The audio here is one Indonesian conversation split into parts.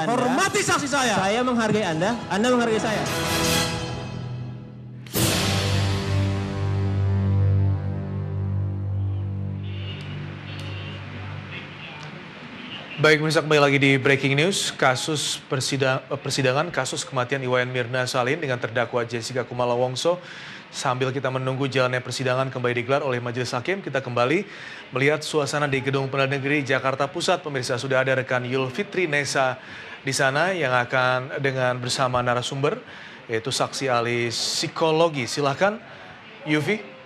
Anda. Hormati saksi saya. Saya menghargai Anda menghargai saya. Baik, pemirsa, kembali lagi di Breaking News. Kasus persidangan kasus kematian Iwayan Mirna Salihin dengan terdakwa Jessica Kumala Wongso. Sambil kita menunggu jalannya persidangan kembali digelar oleh Majelis Hakim, kita kembali melihat suasana di Gedung Pengadilan Negeri Jakarta Pusat. Pemirsa, sudah ada rekan Yul Fitri Nesa di sana yang akan dengan bersama narasumber, yaitu saksi ahli psikologi. Silahkan, Yufi.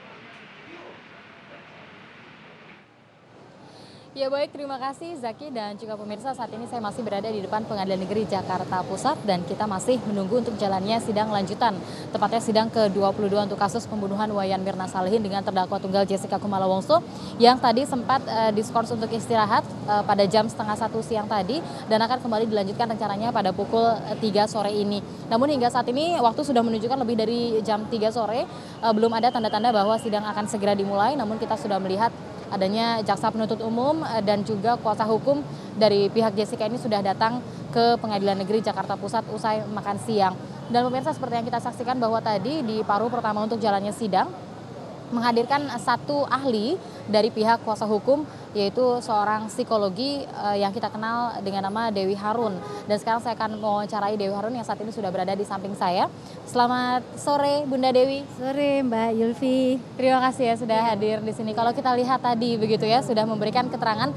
Ya baik, terima kasih Zaki dan juga pemirsa. Saat ini saya masih berada di depan Pengadilan Negeri Jakarta Pusat dan kita masih menunggu untuk jalannya sidang lanjutan. Tepatnya sidang ke-22 untuk kasus pembunuhan Iwayan Mirna Salihin dengan terdakwa tunggal Jessica Kumala Wongso yang tadi sempat diskors untuk istirahat pada jam setengah 1 siang tadi dan akan kembali dilanjutkan rencananya pada pukul 3 sore ini. Namun hingga saat ini waktu sudah menunjukkan lebih dari jam 3 sore, belum ada tanda-tanda bahwa sidang akan segera dimulai, namun kita sudah melihat adanya jaksa penuntut umum dan juga kuasa hukum dari pihak Jessica ini sudah datang ke Pengadilan Negeri Jakarta Pusat usai makan siang. Dan pemirsa, seperti yang kita saksikan bahwa tadi di paruh pertama untuk jalannya sidang menghadirkan satu ahli dari pihak kuasa hukum, yaitu seorang psikologi yang kita kenal dengan nama Dewi Harun. Dan sekarang saya akan mewawancarai Dewi Harun yang saat ini sudah berada di samping saya. Selamat sore Bunda Dewi. Sore Mbak Yulfi. Terima kasih ya sudah hadir di sini. Kalau kita lihat tadi begitu ya, sudah memberikan keterangan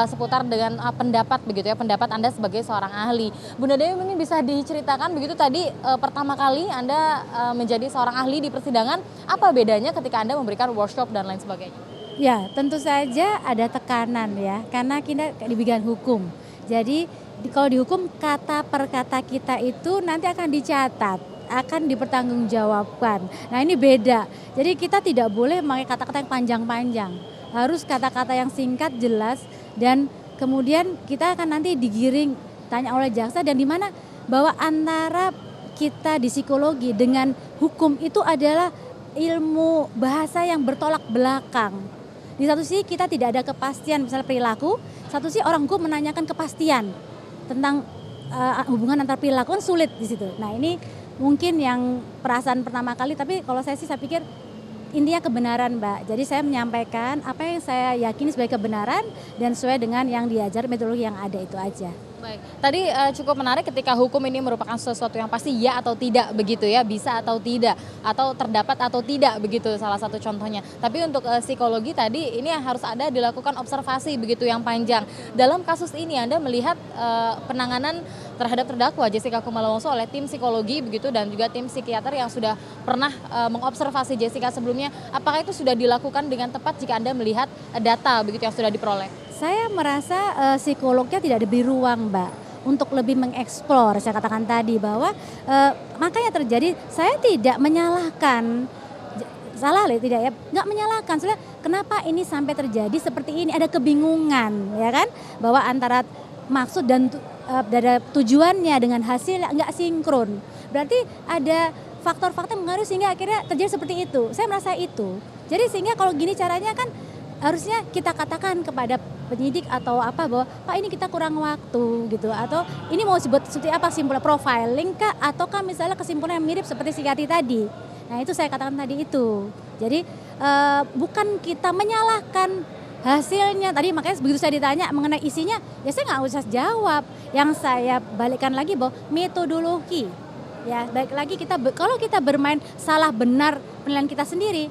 seputar dengan pendapat begitu ya, pendapat Anda sebagai seorang ahli. Bunda Dewi mungkin bisa diceritakan begitu tadi pertama kali Anda menjadi seorang ahli di persidangan, apa bedanya ketika Anda memberikan workshop dan lain sebagainya? Ya, tentu saja ada tekanan ya, karena kita di bidang hukum. Jadi kalau dihukum kata per kata kita itu nanti akan dicatat, akan dipertanggungjawabkan. Nah ini beda, jadi kita tidak boleh memakai kata-kata yang panjang-panjang. Harus kata-kata yang singkat, jelas, dan kemudian kita akan nanti digiring, tanya oleh jaksa, dan di mana bahwa antara kita di psikologi dengan hukum itu adalah ilmu bahasa yang bertolak belakang. Di satu sisi kita tidak ada kepastian misalnya perilaku, satu sisi orang hukum menanyakan kepastian tentang hubungan antar perilaku kan sulit di situ. Nah ini mungkin yang perasaan pertama kali, tapi kalau saya sih saya pikir intinya kebenaran Mbak. Jadi saya menyampaikan apa yang saya yakini sebagai kebenaran dan sesuai dengan yang diajar metodologi yang ada itu aja. Baik, tadi cukup menarik ketika hukum ini merupakan sesuatu yang pasti ya atau tidak begitu ya, bisa atau tidak, atau terdapat atau tidak begitu salah satu contohnya. Tapi untuk psikologi tadi ini harus ada dilakukan observasi begitu yang panjang. Dalam kasus ini Anda melihat penanganan terhadap terdakwa Jessica Kumala Wongso oleh tim psikologi begitu dan juga tim psikiater yang sudah pernah mengobservasi Jessica sebelumnya, apakah itu sudah dilakukan dengan tepat jika Anda melihat data begitu yang sudah diperoleh? Saya merasa psikolognya tidak diberi ruang Mbak untuk lebih mengeksplor. Saya katakan tadi bahwa makanya terjadi, saya tidak menyalahkan, salah tidak ya, nggak menyalahkan. Soalnya kenapa ini sampai terjadi seperti ini, ada kebingungan ya kan, bahwa antara maksud dan ada tujuannya dengan hasil nggak sinkron. Berarti ada faktor-faktor yang mengaruhi sehingga akhirnya terjadi seperti itu. Saya merasa itu. Jadi sehingga kalau gini caranya kan harusnya kita katakan kepada penyidik atau apa bahwa Pak ini kita kurang waktu gitu, atau ini mau sebut seperti apa, simpul profiling kah, ataukah misalnya kesimpulan yang mirip seperti psikiatri tadi. Nah itu saya katakan tadi itu. Jadi bukan kita menyalahkan hasilnya tadi, makanya begitu saya ditanya mengenai isinya ya saya nggak usah jawab. Yang saya balikkan lagi bahwa metodologi ya, baik lagi kita kalau kita bermain salah benar penilaian kita sendiri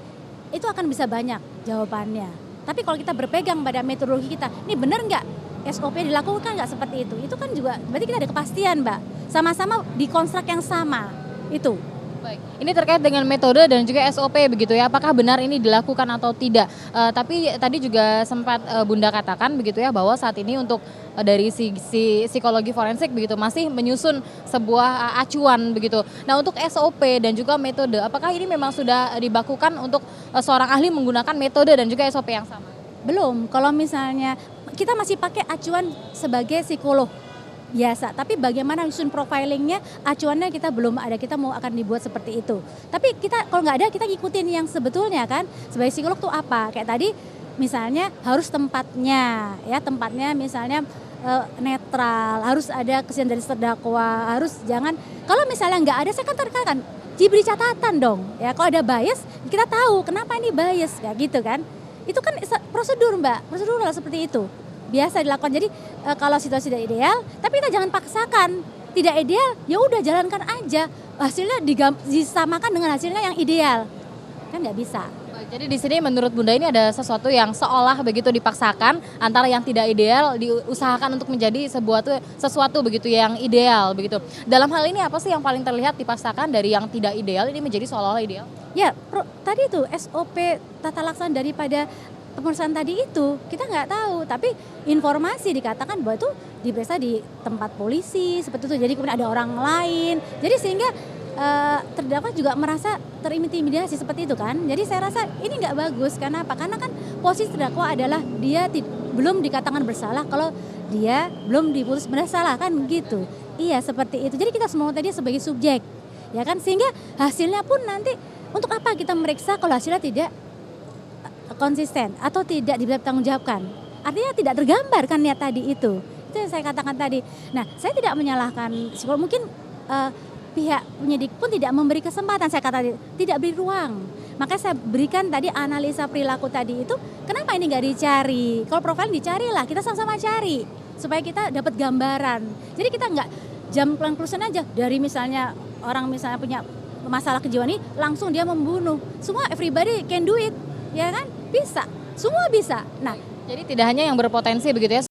itu akan bisa banyak jawabannya. Tapi kalau kita berpegang pada metodologi kita, ini benar nggak SOP dilakukan nggak seperti itu kan juga berarti kita ada kepastian Mbak. Sama-sama di konstruk yang sama itu. Baik, ini terkait dengan metode dan juga SOP begitu ya, apakah benar ini dilakukan atau tidak. Tapi tadi juga sempat Bunda katakan begitu ya bahwa saat ini untuk dari sisi psikologi forensik begitu masih menyusun sebuah acuan begitu. Nah untuk SOP dan juga metode, apakah ini memang sudah dibakukan untuk seorang ahli menggunakan metode dan juga SOP yang sama? Belum, kalau misalnya kita masih pakai acuan sebagai psikolog biasa, tapi bagaimana nyusun profilingnya, acuannya kita belum ada, kita mau akan dibuat seperti itu. Tapi kita kalau nggak ada, kita ngikutin yang sebetulnya kan, sebagai psikolog tuh apa, kayak tadi misalnya harus tempatnya, ya tempatnya misalnya netral, harus ada kesediaan dari terdakwa, harus jangan, kalau misalnya nggak ada, saya kan terkadang diberi catatan dong, ya kalau ada bias kita tahu kenapa ini bias, ya gitu kan, itu kan prosedur Mbak, prosedural seperti itu, biasa dilakukan. Jadi kalau situasi tidak ideal, tapi kita jangan paksakan, tidak ideal, ya udah jalankan aja, hasilnya disamakan dengan hasilnya yang ideal, kan nggak bisa. Jadi di sini menurut Bunda ini ada sesuatu yang seolah begitu dipaksakan antara yang tidak ideal diusahakan untuk menjadi sesuatu begitu yang ideal begitu. Dalam hal ini apa sih yang paling terlihat dipaksakan dari yang tidak ideal ini menjadi seolah-olah ideal? Ya, tadi itu SOP tata laksana daripada pemeriksaan tadi itu kita nggak tahu, tapi informasi dikatakan bahwa itu diperiksa di tempat polisi seperti itu. Jadi kemudian ada orang lain. Jadi sehingga terdakwa juga merasa terintimidasi seperti itu kan. Jadi saya rasa ini nggak bagus. Karena apa? Karena kan posisi terdakwa adalah dia belum dikatakan bersalah kalau dia belum diputus bersalah kan gitu. Iya seperti itu. Jadi kita semua tadi sebagai subjek, ya kan, sehingga hasilnya pun nanti untuk apa kita meriksa kalau hasilnya tidak konsisten atau tidak dipertanggungjawabkan. Artinya tidak tergambar kan niat tadi itu. Itu yang saya katakan tadi. Nah, saya tidak menyalahkan psikolog, mungkin pihak penyidik pun tidak memberi kesempatan, saya kata tidak beri ruang. Makanya saya berikan tadi analisa perilaku tadi itu, kenapa ini nggak dicari? Kalau profil dicarilah, kita sama-sama cari supaya kita dapat gambaran. Jadi kita nggak jam conclusion aja dari misalnya orang misalnya punya masalah kejiwaan ini langsung dia membunuh. Semua everybody can do it, ya kan? Bisa, semua bisa. Nah, jadi tidak hanya yang berpotensi begitu ya.